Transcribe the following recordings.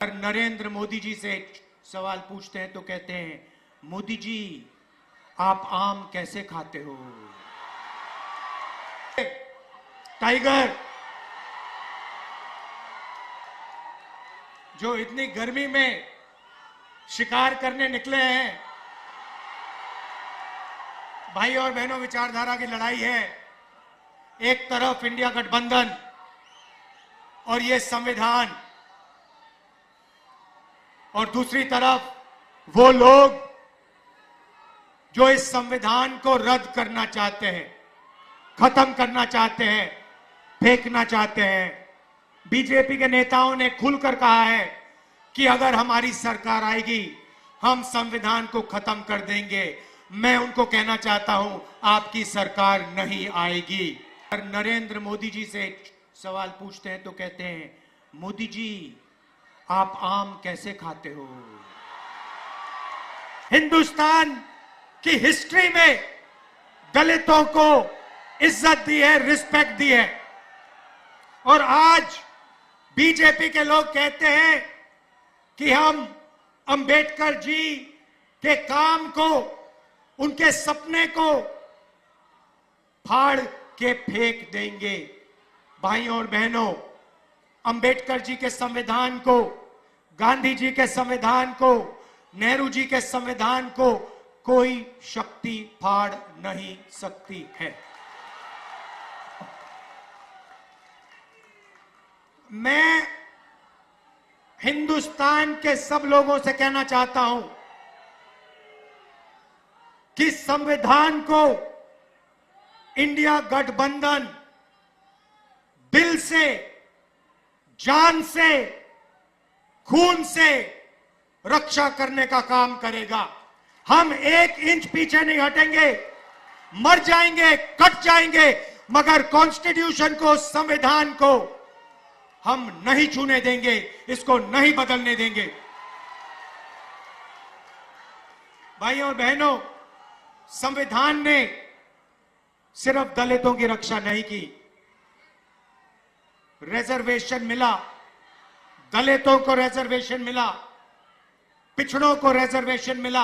नरेंद्र मोदी जी से सवाल पूछते हैं तो कहते हैं, मोदी जी आप आम कैसे खाते हो? टाइगर जो इतनी गर्मी में शिकार करने निकले हैं, भाई और बहनों, विचारधारा की लड़ाई है। एक तरफ इंडिया गठबंधन और ये संविधान, और दूसरी तरफ वो लोग जो इस संविधान को रद्द करना चाहते हैं, खत्म करना चाहते हैं, फेंकना चाहते हैं। बीजेपी के नेताओं ने खुलकर कहा है कि अगर हमारी सरकार आएगी हम संविधान को खत्म कर देंगे। मैं उनको कहना चाहता हूं, आपकी सरकार नहीं आएगी। नरेंद्र मोदी जी से सवाल पूछते हैं तो कहते हैं, मोदी जी आप आम कैसे खाते हो? हिंदुस्तान की हिस्ट्री में दलितों को इज्जत दी है, रिस्पेक्ट दी है, और आज बीजेपी के लोग कहते हैं कि हम अंबेडकर जी के काम को, उनके सपने को फाड़ के फेंक देंगे। भाइयों और बहनों, अंबेडकर जी के संविधान को, गांधी जी के संविधान को, नेहरू जी के संविधान को कोई शक्ति फाड़ नहीं सकती है। मैं हिंदुस्तान के सब लोगों से कहना चाहता हूं कि संविधान को इंडिया गठबंधन दिल से, जान से, खून से रक्षा करने का काम करेगा। हम 1 इंच पीछे नहीं हटेंगे। मर जाएंगे, कट जाएंगे, मगर कॉन्स्टिट्यूशन को, संविधान को हम नहीं छूने देंगे, इसको नहीं बदलने देंगे। भाइयों और बहनों, संविधान ने सिर्फ दलितों की रक्षा नहीं की। रिजर्वेशन मिला, दलितों को रिजर्वेशन मिला, पिछड़ों को रिजर्वेशन मिला,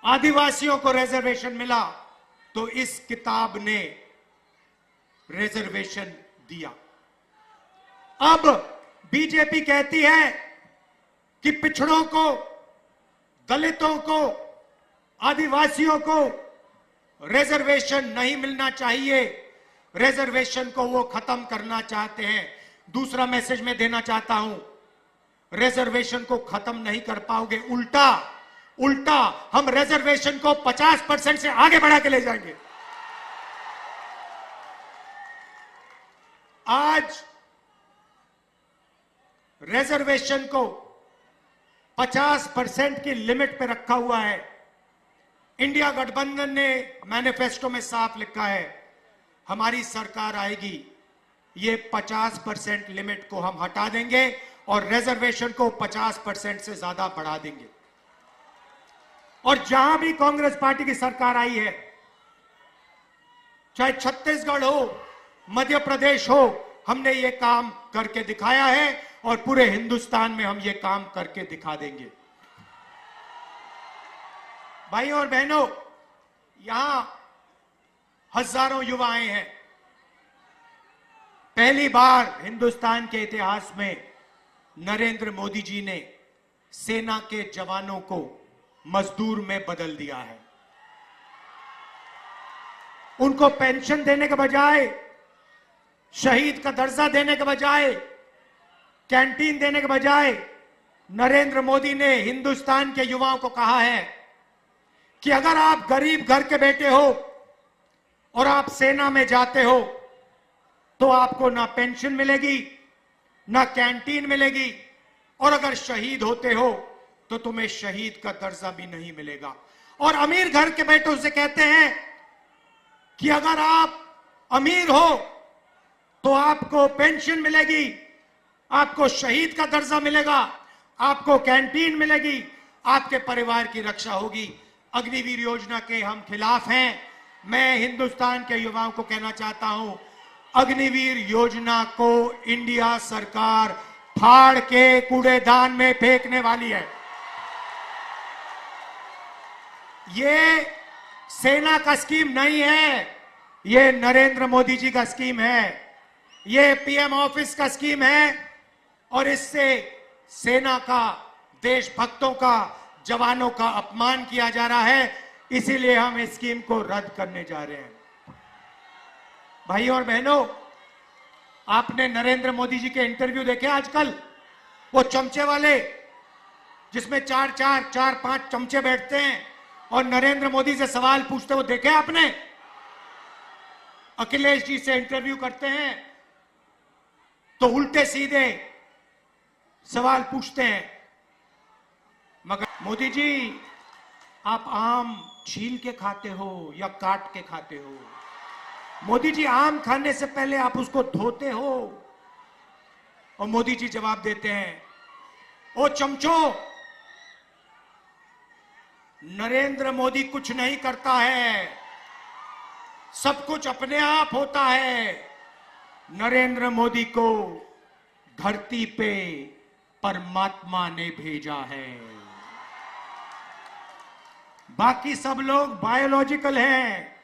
आदिवासियों को रिजर्वेशन मिला, तो इस किताब ने रिजर्वेशन दिया। अब बीजेपी कहती है कि पिछड़ों को, दलितों को, आदिवासियों को रिजर्वेशन नहीं मिलना चाहिए, रिजर्वेशन को वो खत्म करना चाहते हैं। दूसरा मैसेज मैं देना चाहता हूं, रिजर्वेशन को खत्म नहीं कर पाओगे, उल्टा हम रिजर्वेशन को 50% से आगे बढ़ा के ले जाएंगे। आज रिजर्वेशन को 50% की लिमिट पे रखा हुआ है। इंडिया गठबंधन ने मैनिफेस्टो में साफ लिखा है, हमारी सरकार आएगी, ये 50% लिमिट को हम हटा देंगे और रिजर्वेशन को 50% से ज्यादा बढ़ा देंगे। और जहां भी कांग्रेस पार्टी की सरकार आई है, चाहे छत्तीसगढ़ हो, मध्य प्रदेश हो, हमने ये काम करके दिखाया है और पूरे हिंदुस्तान में हम ये काम करके दिखा देंगे। भाइयों और बहनों, यहां हजारों युवाएं हैं। पहली बार हिंदुस्तान के इतिहास में नरेंद्र मोदी जी ने सेना के जवानों को मजदूर में बदल दिया है। उनको पेंशन देने के बजाय, शहीद का दर्जा देने के बजाय, कैंटीन देने के बजाय, नरेंद्र मोदी ने हिंदुस्तान के युवाओं को कहा है कि अगर आप गरीब घर के बेटे हो और आप सेना में जाते हो तो आपको ना पेंशन मिलेगी, ना कैंटीन मिलेगी, और अगर शहीद होते हो तो तुम्हें शहीद का दर्जा भी नहीं मिलेगा। और अमीर घर के बेटों से कहते हैं कि अगर आप अमीर हो तो आपको पेंशन मिलेगी, आपको शहीद का दर्जा मिलेगा, आपको कैंटीन मिलेगी, आपके परिवार की रक्षा होगी। अग्निवीर योजना के हम खिलाफ हैं। मैं हिंदुस्तान के युवाओं को कहना चाहता हूं, अग्निवीर योजना को इंडिया सरकार फाड़ के कूड़ेदान में फेंकने वाली है। ये सेना का स्कीम नहीं है, ये नरेंद्र मोदी जी का स्कीम है, ये पीएम ऑफिस का स्कीम है और इससे सेना का, देशभक्तों का, जवानों का अपमान किया जा रहा है। इसीलिए हम इस स्कीम को रद्द करने जा रहे हैं। भाइयों और बहनों, आपने नरेंद्र मोदी जी के इंटरव्यू देखे आजकल, वो चमचे वाले जिसमें चार पांच चमचे बैठते हैं और नरेंद्र मोदी से सवाल पूछते, वो देखे आपने? अखिलेश जी से इंटरव्यू करते हैं तो उल्टे सीधे सवाल पूछते हैं। मगर मोदी जी, आप आम छील के खाते हो या काट के खाते हो? मोदी जी, आम खाने से पहले आप उसको धोते हो? और मोदी जी जवाब देते हैं, ओ चमचो, नरेंद्र मोदी कुछ नहीं करता है, सब कुछ अपने आप होता है। नरेंद्र मोदी को धरती पे परमात्मा ने भेजा है, बाकी सब लोग बायोलॉजिकल हैं,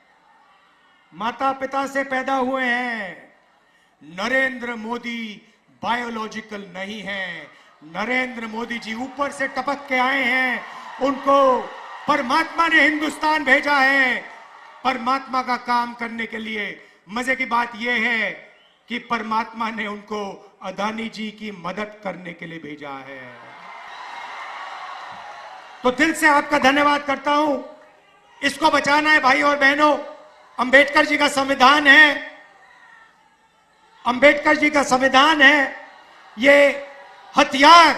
माता पिता से पैदा हुए हैं। नरेंद्र मोदी बायोलॉजिकल नहीं है। नरेंद्र मोदी जी ऊपर से टपक के आए हैं, उनको परमात्मा ने हिंदुस्तान भेजा है परमात्मा का काम करने के लिए। मजे की बात यह है कि परमात्मा ने उनको अदानी जी की मदद करने के लिए भेजा है। तो दिल से आपका धन्यवाद करता हूं। इसको बचाना है भाई और बहनों। अंबेडकर जी का संविधान है, अंबेडकर जी का संविधान है, ये हथियार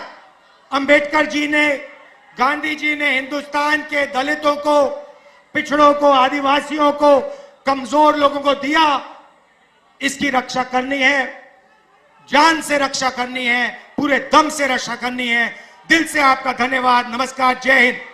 अंबेडकर जी ने, गांधी जी ने हिंदुस्तान के दलितों को, पिछड़ों को, आदिवासियों को, कमजोर लोगों को दिया। इसकी रक्षा करनी है, जान से रक्षा करनी है, पूरे दम से रक्षा करनी है। दिल से आपका धन्यवाद। नमस्कार, जय हिंद।